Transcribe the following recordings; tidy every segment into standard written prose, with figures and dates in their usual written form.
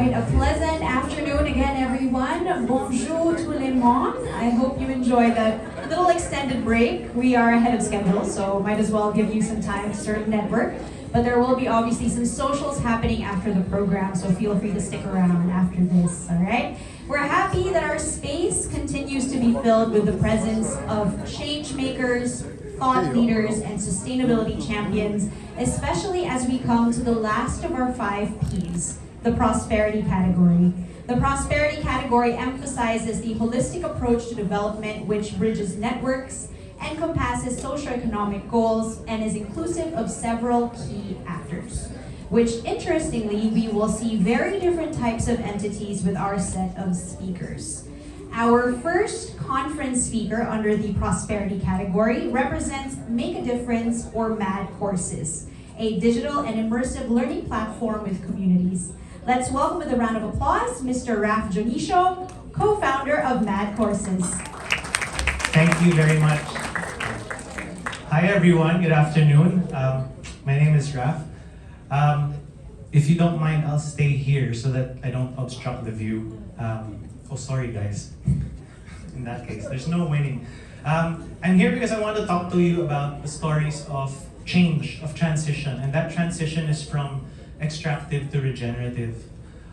right, a pleasant afternoon again, everyone. Bonjour tout le monde. I hope you enjoyed that little extended break. We are ahead of schedule, so might as well give you some time to sort of network. But there will be obviously some socials happening after the program, so feel free to stick around after this, all right? We're happy that our space continues to be filled with the presence of change makers, thought leaders, and sustainability champions, especially as we come to the last of our 5 Ps, the prosperity category. The prosperity category emphasizes the holistic approach to development which bridges networks, encompasses socioeconomic goals, and is inclusive of several key actors, which interestingly, we will see very different types of entities with our set of speakers. Our first conference speaker under the prosperity category represents Make a Difference, or MAD Courses, a digital and immersive learning platform with communities. Let's welcome with a round of applause, Mr. Dionisio, co-founder of MAD Courses. Thank you very much. Hi everyone, good afternoon. My name is Raf. If you don't mind, I'll stay here so that I don't obstruct the view. Oh, sorry guys. In that case, there's no winning. I'm here because I want to talk to you about the stories of change, of transition, and that transition is from extractive to regenerative.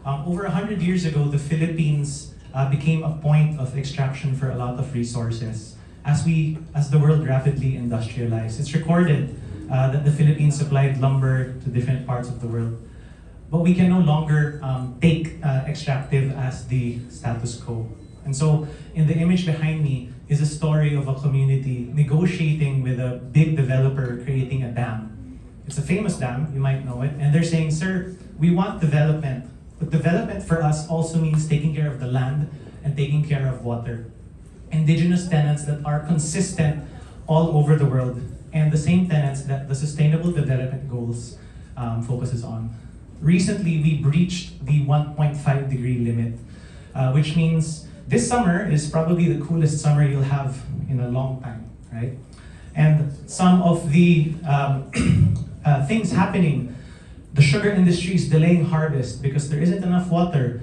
Over 100 years ago, the Philippines became a point of extraction for a lot of resources. As the world rapidly industrialized, it's recorded that the Philippines supplied lumber to different parts of the world. But we can no longer take extractive as the status quo. And so, in the image behind me is a story of a community negotiating with a big developer creating a dam. It's a famous dam, you might know it, and they're saying, sir, we want development, but development for us also means taking care of the land and taking care of water. Indigenous tenets that are consistent all over the world, and the same tenets that the Sustainable Development Goals focuses on. Recently, we breached the 1.5 degree limit, which means this summer is probably the coolest summer you'll have in a long time, right? And some of the things happening, the sugar industry is delaying harvest because there isn't enough water.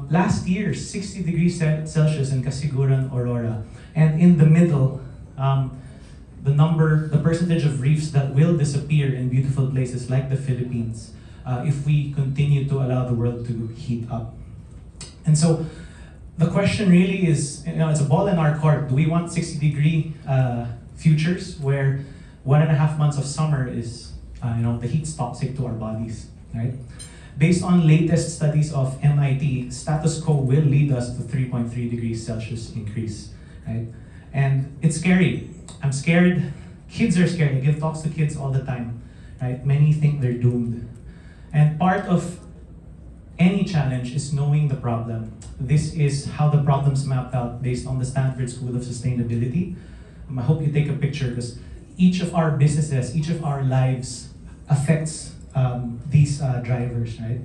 Last year, 60 degrees Celsius in Casiguran, Aurora. And in the middle, the percentage of reefs that will disappear in beautiful places like the Philippines if we continue to allow the world to heat up. And so the question really is, it's a ball in our court. Do we want 60-degree futures where 1.5 months of summer is, the heat's toxic to our bodies, right? Based on latest studies of MIT, status quo will lead us to 3.3 degrees Celsius increase, right? And it's scary. I'm scared. Kids are scared. I give talks to kids all the time, right? Many think they're doomed. And part of any challenge is knowing the problem. This is how the problem's mapped out based on the Stanford School of Sustainability. I hope you take a picture because each of our businesses, each of our lives affects these drivers, right?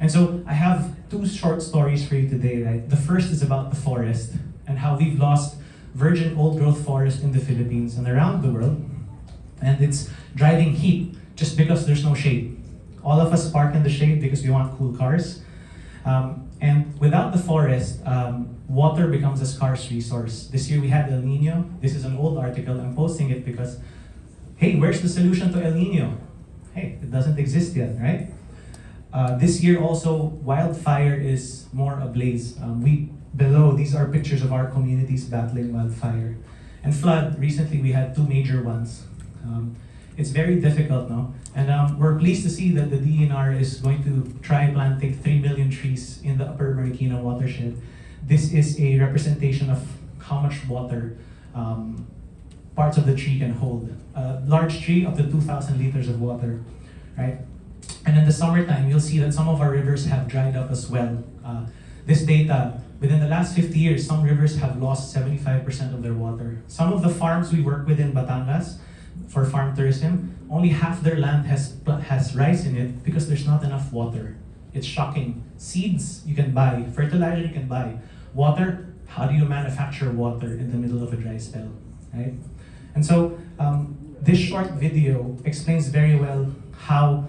And so I have 2 short stories for you today, right? The first is about the forest and how we've lost virgin old growth forest in the Philippines and around the world. And it's driving heat just because there's no shade. All of us park in the shade because we want cool cars. And without the forest, water becomes a scarce resource. This year we had El Nino. This is an old article. I'm posting it because, hey, where's the solution to El Nino? Hey, it doesn't exist yet, right? This year also, wildfire is more ablaze. Below, these are pictures of our communities battling wildfire. And flood, recently we had 2 major ones. It's very difficult now. And we're pleased to see that the DNR is going to try planting 3 million trees in the Upper Marikina watershed. This is a representation of how much water parts of the tree can hold. A large tree up to 2,000 liters of water, right? And in the summertime, you'll see that some of our rivers have dried up as well. This data, within the last 50 years, some rivers have lost 75% of their water. Some of the farms we work with in Batangas for farm tourism, only half their land has rice in it because there's not enough water. It's shocking. Seeds you can buy, fertilizer you can buy. Water, how do you manufacture water in the middle of a dry spell, right? And so this short video explains very well how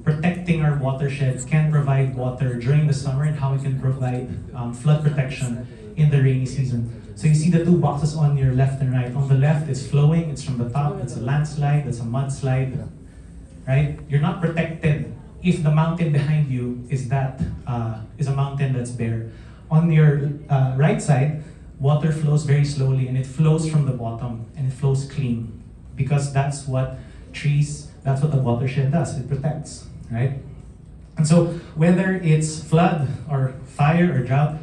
protecting our watershed can provide water during the summer and how we can provide flood protection in the rainy season. So you see the two boxes on your left and right. On the left, it's flowing, it's from the top, it's a landslide, it's a mudslide, right? You're not protected if the mountain behind you is a mountain that's bare. On your right side, water flows very slowly and it flows from the bottom and it flows clean because that's what the watershed does, it protects, right? And so whether it's flood or fire or drought,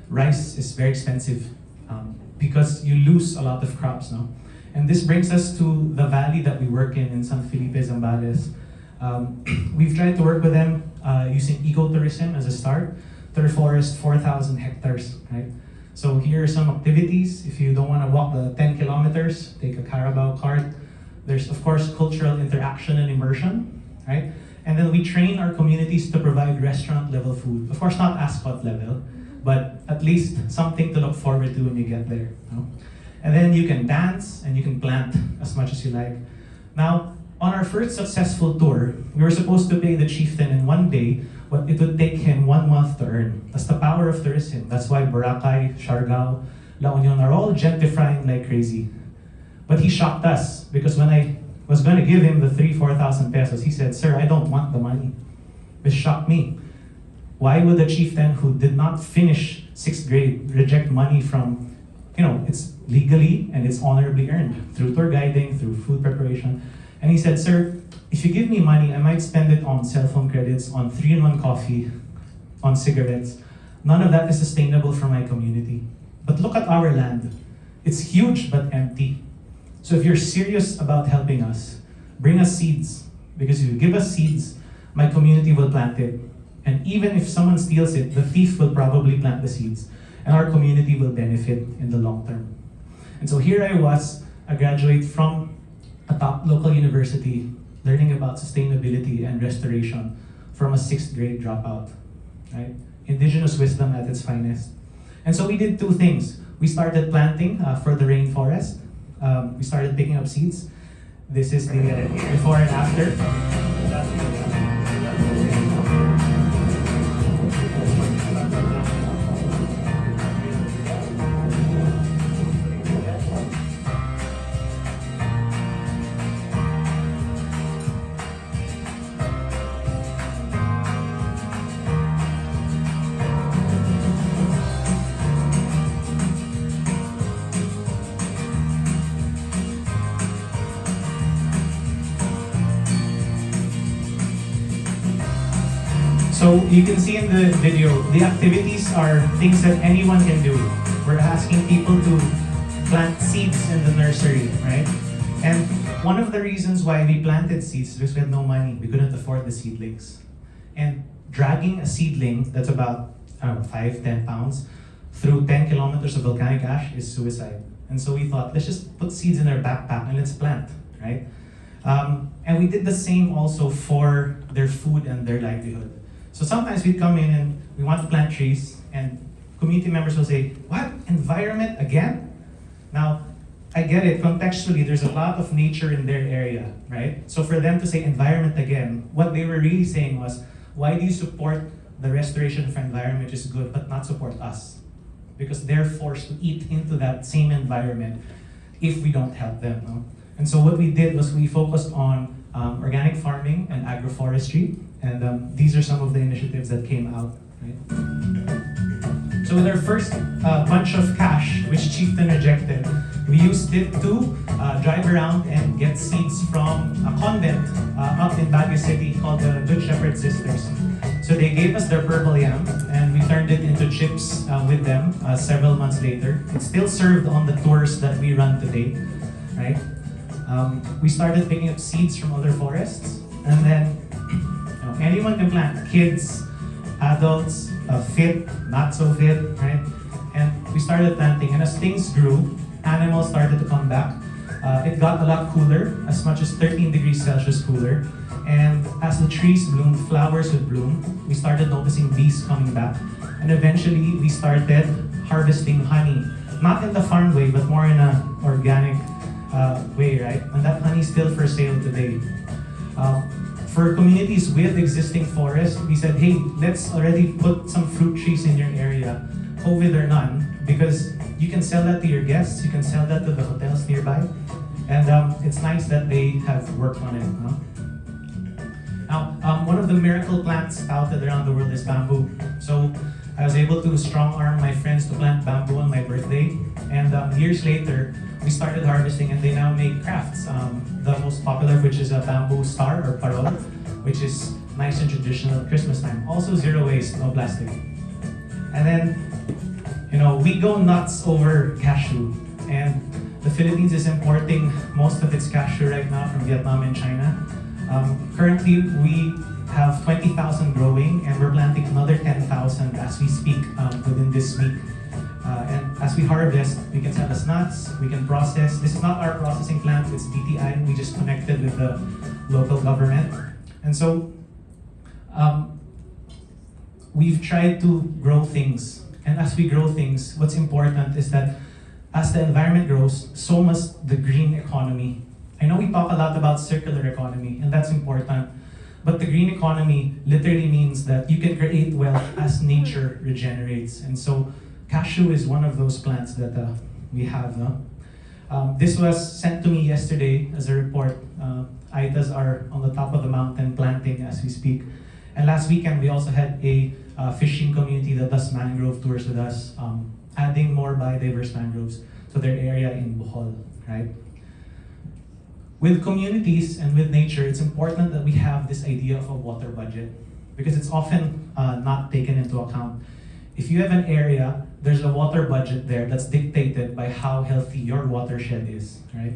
rice is very expensive because you lose a lot of crops now. And this brings us to the valley that we work in San Felipe, Zambales. We've tried to work with them using ecotourism as a start. Their forest, 4,000 hectares, right? So here are some activities. If you don't want to walk the 10 kilometers, take a Carabao cart. There's, of course, cultural interaction and immersion, right? And then we train our communities to provide restaurant-level food. Of course, not Ascot level, but at least something to look forward to when you get there. You know? And then you can dance and you can plant as much as you like. Now, on our first successful tour, we were supposed to pay the chieftain in one day what it would take him 1 month to earn. That's the power of tourism. That's why Boracay, Siargao, La Union are all gentrifying like crazy. But he shocked us because when I was going to give him the 4,000 pesos, he said, "Sir, I don't want the money." It shocked me. Why would a chieftain who did not finish 6th grade reject money from, it's legally and it's honorably earned through tour guiding, through food preparation? And he said, "Sir, if you give me money, I might spend it on cell phone credits, on 3-in-1 coffee, on cigarettes. None of that is sustainable for my community. But look at our land. It's huge but empty. So if you're serious about helping us, bring us seeds. Because if you give us seeds, my community will plant it. And even if someone steals it, the thief will probably plant the seeds. And our community will benefit in the long term." And so here I was, a graduate from a top local university, learning about sustainability and restoration from a 6th grade dropout, right? Indigenous wisdom at its finest. And so we did two things. We started planting for the rainforest. We started picking up seeds. This is the before and after. So you can see in the video, the activities are things that anyone can do. We're asking people to plant seeds in the nursery, right? And one of the reasons why we planted seeds is because we had no money. We couldn't afford the seedlings. And dragging a seedling that's about, 5-10 pounds through 10 kilometers of volcanic ash is suicide. And so we thought, let's just put seeds in our backpack and let's plant, right? And we did the same also for their food and their livelihood. So sometimes we'd come in and we want to plant trees and community members will say, "What? Environment again?" Now, I get it, contextually, there's a lot of nature in their area, right? So for them to say environment again, what they were really saying was, why do you support the restoration of environment, which is good, but not support us? Because they're forced to eat into that same environment if we don't help them. No? And so what we did was we focused on organic farming and agroforestry. And these are some of the initiatives that came out. Right? So with our first bunch of cash, which Chieftain rejected, we used it to drive around and get seeds from a convent up in Baguio City called the Good Shepherd Sisters. So they gave us their purple yam and we turned it into chips with them several months later. It's still served on the tours that we run today. Right? We started picking up seeds from other forests, and then anyone can plant, kids, adults, fit, not so fit, right? And we started planting, and as things grew, animals started to come back. It got a lot cooler, as much as 13 degrees Celsius cooler. And as the trees bloomed, flowers would bloom. We started noticing bees coming back. And eventually, we started harvesting honey. Not in the farm way, but more in an organic way, right? And that honey is still for sale today. For communities with existing forests, we said, hey, let's already put some fruit trees in your area, COVID or none, because you can sell that to your guests, you can sell that to the hotels nearby, and it's nice that they have worked on it. No? Now, one of the miracle plants spouted around the world is bamboo. So I was able to strong arm my friends to plant bamboo on my birthday, and years later, we started harvesting and they now make crafts. The most popular of which is a bamboo star or parol, which is nice and traditional at Christmas time. Also zero waste, no plastic. And then, we go nuts over cashew. And the Philippines is importing most of its cashew right now from Vietnam and China. Currently, we have 20,000 growing and we're planting another 10,000 as we speak within this week. And as we harvest, we can sell as nuts, we can process. This is not our processing plant, it's DTI. We just connected with the local government. And so, we've tried to grow things. And as we grow things, what's important is that as the environment grows, so must the green economy. I know we talk a lot about circular economy, and that's important. But the green economy literally means that you can create wealth as nature regenerates. And so, cashew is one of those plants that we have. No? This was sent to me yesterday as a report. Aitas are on the top of the mountain planting as we speak. And last weekend, we also had a fishing community that does mangrove tours with us, adding more biodiverse mangroves to their area in Bohol, right? With communities and with nature, it's important that we have this idea of a water budget because it's often not taken into account. If you have an area, there's a water budget there that's dictated by how healthy your watershed is, right?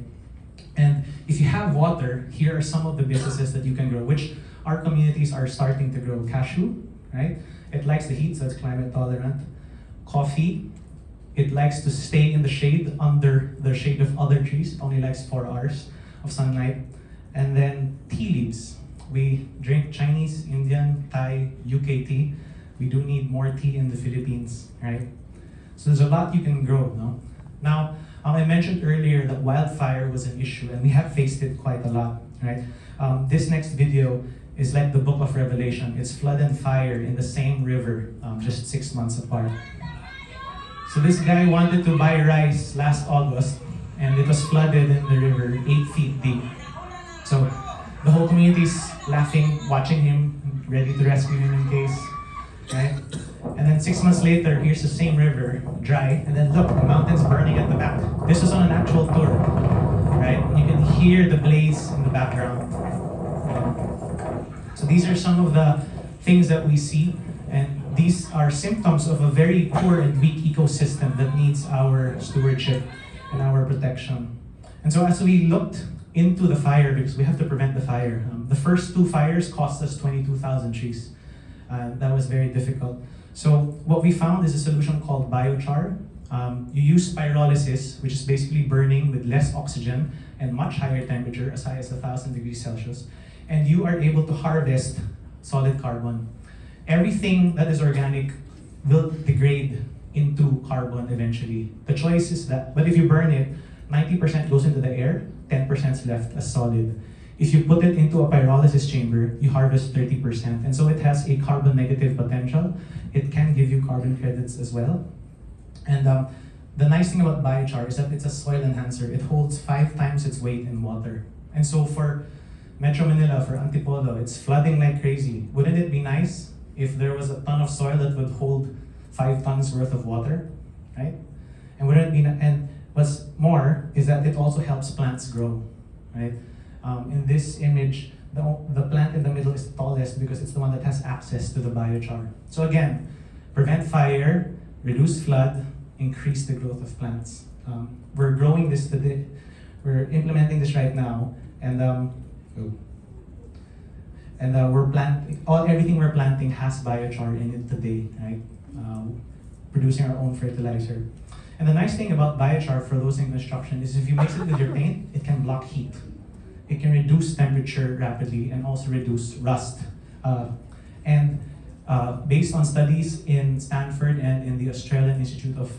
And if you have water, here are some of the businesses that you can grow, which our communities are starting to grow. Cashew, right? It likes the heat, so it's climate tolerant. Coffee, it likes to stay in the shade under the shade of other trees. It only likes 4 hours of sunlight. And then tea leaves. We drink Chinese, Indian, Thai, UK tea. We do need more tea in the Philippines, right? So there's a lot you can grow, no? Now, I mentioned earlier that wildfire was an issue, and we have faced it quite a lot, right? This next video is like the book of Revelation. It's flood and fire in the same river, just 6 months apart. So this guy wanted to buy rice last August, and it was flooded in the river 8 feet deep. So the whole community's laughing, watching him, ready to rescue him in case, right? And then 6 months later, here's the same river, dry, and then look, the mountain's burning at the back. This was on an actual tour, right? You can hear the blaze in the background. So these are some of the things that we see, and these are symptoms of a very poor and weak ecosystem that needs our stewardship and our protection. And so as we looked into the fire, because we have to prevent the fire, the first 2 fires cost us 22,000 trees. That was very difficult. So what we found is a solution called biochar. You use pyrolysis, which is basically burning with less oxygen and much higher temperature, as high as 1,000 degrees Celsius. And you are able to harvest solid carbon. Everything that is organic will degrade into carbon eventually. The choice is that, but if you burn it, 90% goes into the air, 10% is left as solid. If you put it into a pyrolysis chamber, you harvest 30%. And so it has a carbon negative potential. It can give you carbon credits as well. And the nice thing about biochar is that it's a soil enhancer. It holds 5 times its weight in water. And so for Metro Manila, for Antipolo, it's flooding like crazy. Wouldn't it be nice if there was a ton of soil that would hold 5 tons worth of water, right? And wouldn't it be, and what's more is that it also helps plants grow, right? In this image, the plant in the middle is the tallest because it's the one that has access to the biochar. So again, prevent fire, reduce flood, increase the growth of plants. We're growing this today. We're implementing this right now, and everything we're planting has biochar in it today, right? Producing our own fertilizer. And the nice thing about biochar for those in construction is if you mix it with your paint, it can block heat. It can reduce temperature rapidly and also reduce rust. Based on studies in Stanford and in the Australian Institute of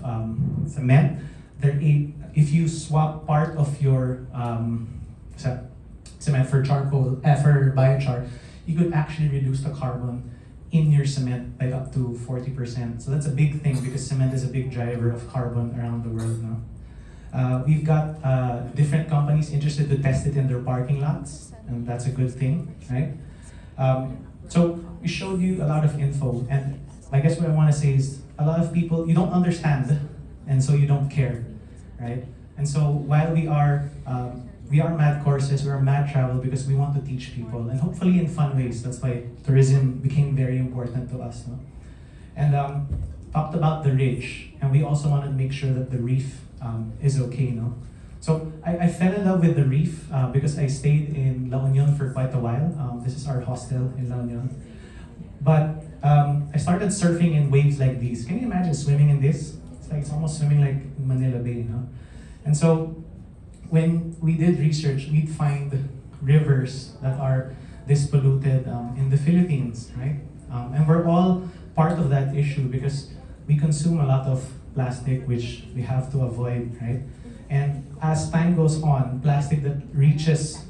Cement, if you swap part of your cement for charcoal, for biochar, you could actually reduce the carbon in your cement by up to 40%. So that's a big thing because cement is a big driver of carbon around the world now. We've got different companies interested to test it in their parking lots, and that's a good thing, right? So we showed you a lot of info, and I guess what I want to say is a lot of people, you don't understand, and so you don't care, right? And so while we are mad courses, we are mad travel because we want to teach people, and hopefully in fun ways. That's why tourism became very important to us. No? And talked about the ridge, and we also wanted to make sure that the reef is okay. No? So I fell in love with the reef because I stayed in La Union for quite a while. This is our hostel in La Union. But I started surfing in waves like these. Can you imagine swimming in this? It's almost swimming like in Manila Bay. No? And so when we did research, we'd find rivers that are this polluted in the Philippines, right? And we're all part of that issue because we consume a lot of plastic, which we have to avoid, right? And as time goes on, plastic that reaches,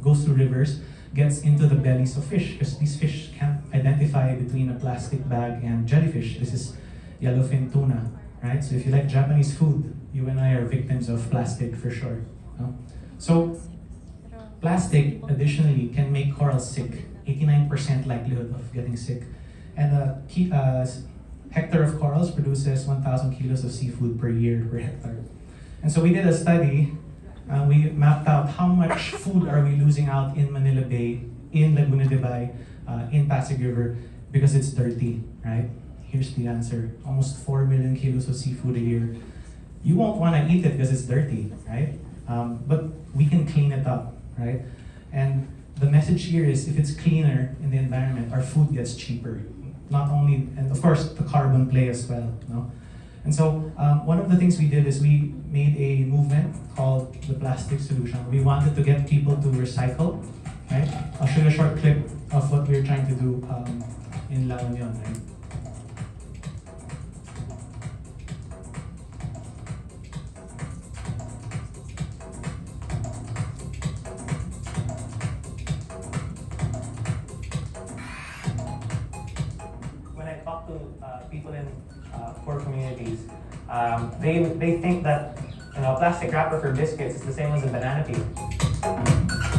goes through rivers, gets into the bellies of fish, because these fish can't identify between a plastic bag and jellyfish. This is yellowfin tuna, right? So if you like Japanese food, you and I are victims of plastic for sure. No? So plastic, additionally, can make corals sick. 89% likelihood of getting sick. And a hectare of corals produces 1,000 kilos of seafood per year per hectare. And so we did a study. We mapped out how much food are we losing out in Manila Bay, in Laguna de Bay, in Pasig River, because it's dirty, right? Here's the answer. Almost 4 million kilos of seafood a year. You won't want to eat it because it's dirty, right? But we can clean it up, right? And the message here is if it's cleaner in the environment, our food gets cheaper. Not only, and of course, the carbon play as well, no? And so one of the things we did is we made a movement called the Plastic Solution. We wanted to get people to recycle, right? I'll show you a short clip of what we're trying to do in La Union, right? When I talk to people in poor communities, they think that a plastic wrapper for biscuits is the same as a banana peel.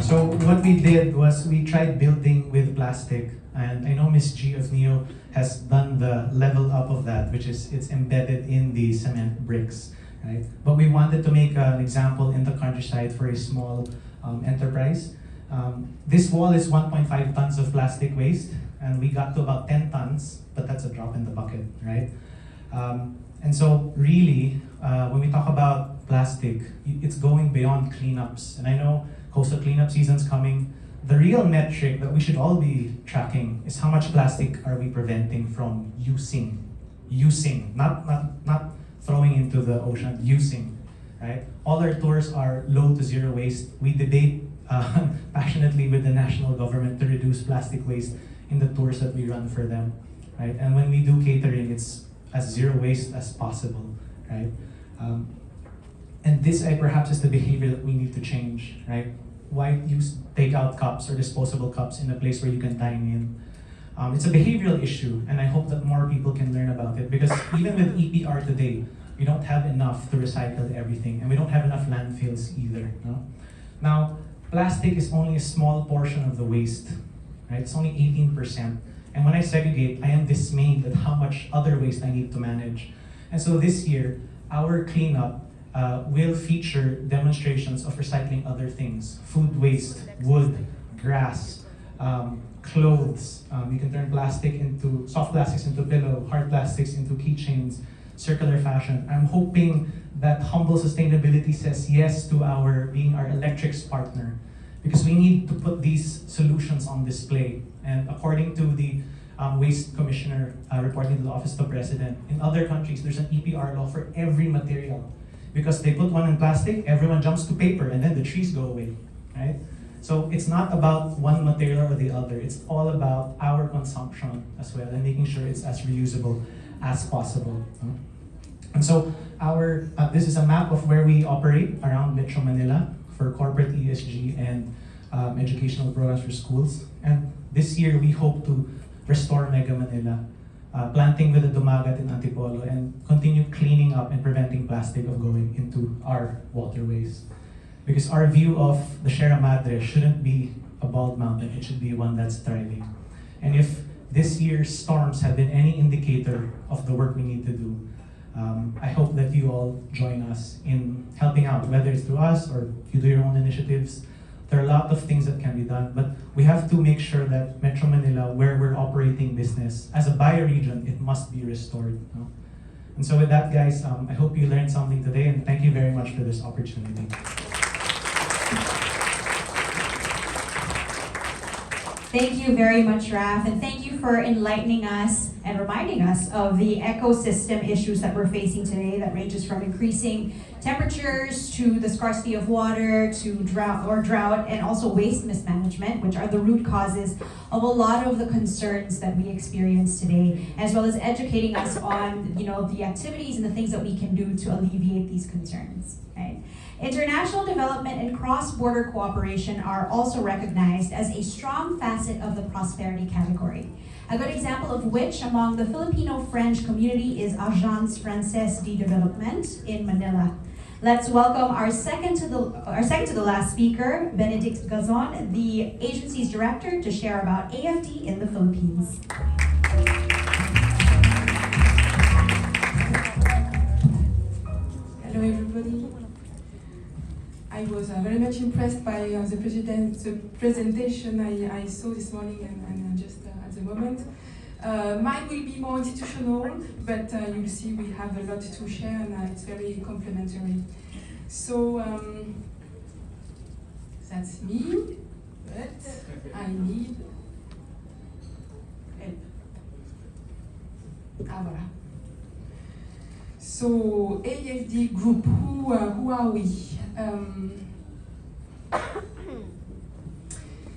So what we did was we tried building with plastic, and I know Miss G of NEO has done the level up of that, which is it's embedded in the cement bricks, right? But we wanted to make an example in the countryside for a small enterprise. This wall is 1.5 tons of plastic waste, and we got to about 10 tons, but that's a drop in the bucket, right? And so really, when we talk about plastic, it's going beyond cleanups. And I know coastal cleanup season's coming. The real metric that we should all be tracking is how much plastic are we preventing from using, not throwing into the ocean, using, right? All our tours are low to zero waste. We debate passionately with the national government to reduce plastic waste in the tours that we run for them, right? And when we do catering, it's as zero waste as possible, right? And this perhaps is the behavior that we need to change, right? Why use takeout cups or disposable cups in a place where you can dine in? It's a behavioral issue, and I hope that more people can learn about it, because even with EPR today, we don't have enough to recycle everything, and we don't have enough landfills either, no? Now, plastic is only a small portion of the waste, right? It's only 18%. And when I segregate, I am dismayed at how much other waste I need to manage. And so this year, our cleanup will feature demonstrations of recycling other things: food waste, wood, grass, clothes. You can turn plastic into, soft plastics into pillow, hard plastics into keychains, circular fashion. I'm hoping that Humble Sustainability says yes to being our electrics partner, because we need to put these solutions on display. And according to the Waste Commissioner reporting to the Office of the President, in other countries, there's an EPR law for every material. Because they put one in plastic, everyone jumps to paper, and then the trees go away, right? So it's not about one material or the other. It's all about our consumption as well, and making sure it's as reusable as possible. And so this is a map of where we operate around Metro Manila for corporate ESG and educational programs for schools. And this year we hope to restore Mega Manila, planting with the Dumagat in Antipolo, and continue cleaning up and preventing plastic of going into our waterways. Because our view of the Sierra Madre shouldn't be a bald mountain, it should be one that's thriving. And if this year's storms have been any indicator of the work we need to do, I hope that you all join us in helping out, whether it's through us or you do your own initiatives. There are a lot of things that can be done, but we have to make sure that Metro Manila, where we're operating business, as a bioregion, it must be restored. No? And so with that, guys, I hope you learned something today, and thank you very much for this opportunity. Thank you very much, Raf, and thank you for enlightening us and reminding us of the ecosystem issues that we're facing today that ranges from increasing temperatures to the scarcity of water to drought and also waste mismanagement, which are the root causes of a lot of the concerns that we experience today, as well as educating us on, the activities and the things that we can do to alleviate these concerns, right? International development and cross-border cooperation are also recognized as a strong facet of the prosperity category. A good example of which among the Filipino-French community is Agence Française de Développement in Manila. Let's welcome our second to the last speaker, Benedict Gazon, the agency's director, to share about AFD in the Philippines. Hello everybody. I was very much impressed by the presentation I saw this morning and just at the moment. Mine will be more institutional, but you'll see we have a lot to share and it's very complementary. So that's me, but I need help. Voilà. So AFD Group, who are we?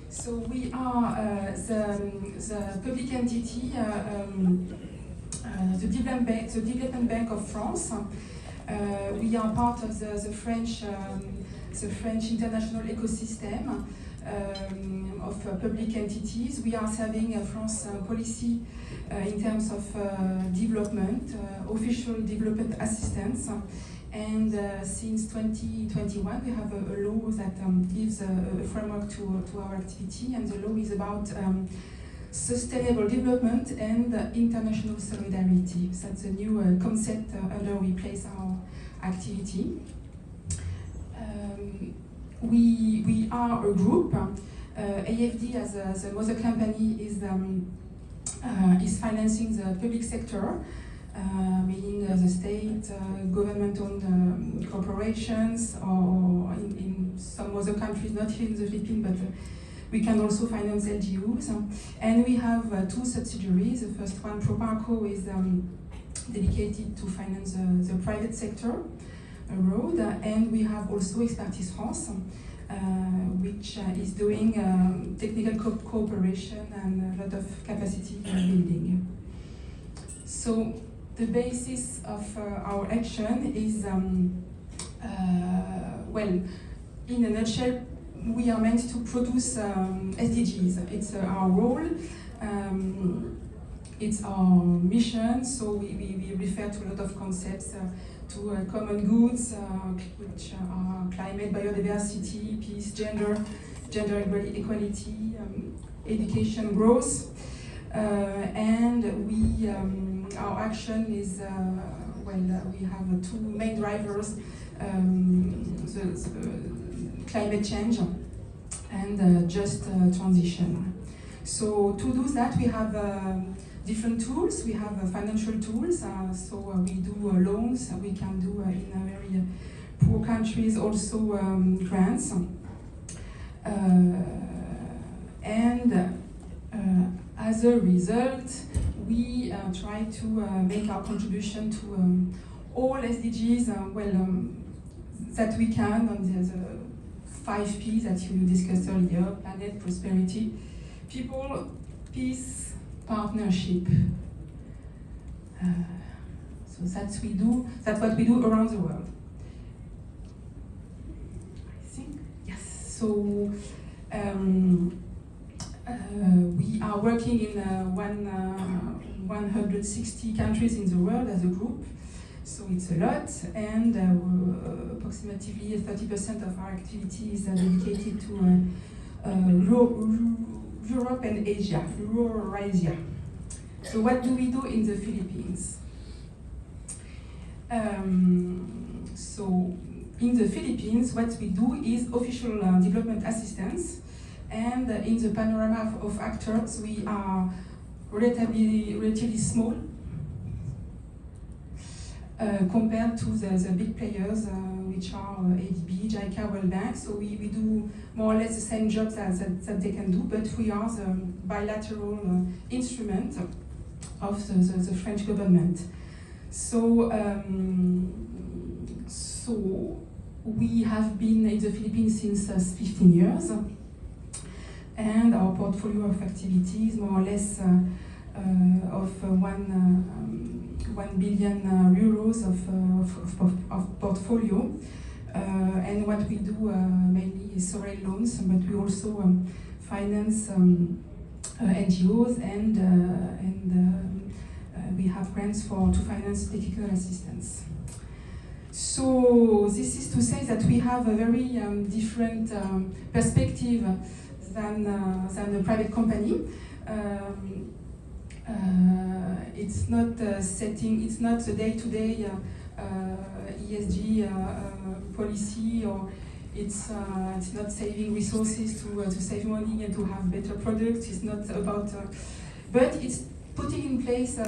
So we are the public entity, the Development Bank of France. We are part of the French international ecosystem of public entities. We are serving France policy in terms of development, official development assistance. And since 2021, we have a law that gives a framework to our activity, and the law is about sustainable development and international solidarity. So that's a new concept under we place our activity. We are a group. AFD as a mother company is financing the public sector, meaning the state, government-owned corporations, or in some other countries, not here in the Philippines, but we can also finance LGUs. And we have two subsidiaries. The first one, Proparco, is dedicated to finance the private sector abroad. And we have also Expertise France, which is doing technical cooperation and a lot of capacity building. So the basis of our action is, well, in a nutshell, we are meant to produce SDGs. It's our role, it's our mission, so we refer to a lot of concepts, to common goods, which are climate, biodiversity, peace, gender equality, education, growth. And our action is, we have two main drivers, the climate change and just transition. So to do that, we have different tools. We have financial tools, so we do loans. We can do in very poor countries also grants. And as a result, we try to make our contribution to all SDGs that we can on the 5 P's that you discussed earlier: planet, prosperity, people, peace, partnership. So that's what we do around the world. I think, yes. So We are working in 160 countries in the world as a group, so it's a lot, and approximately 30% of our activity is dedicated to Europe and Asia, Eurasia. So what do we do in the Philippines? So in the Philippines, what we do is official development assistance, and in the panorama of actors, we are relatively small compared to the big players, which are ADB, JICA, World Bank. So we do more or less the same jobs that they can do, but we are the bilateral instrument of the French government. So, we have been in the Philippines since 15 years, and our portfolio of activities more or less of 1 billion euros of portfolio. And what we do mainly is sovereign loans, but we also finance NGOs, and we have grants to finance technical assistance. So this is to say that we have a very different perspective than a private company. It's not it's not a day-to-day ESG policy, or it's not saving resources to save money and to have better products. It's not about, but it's putting in place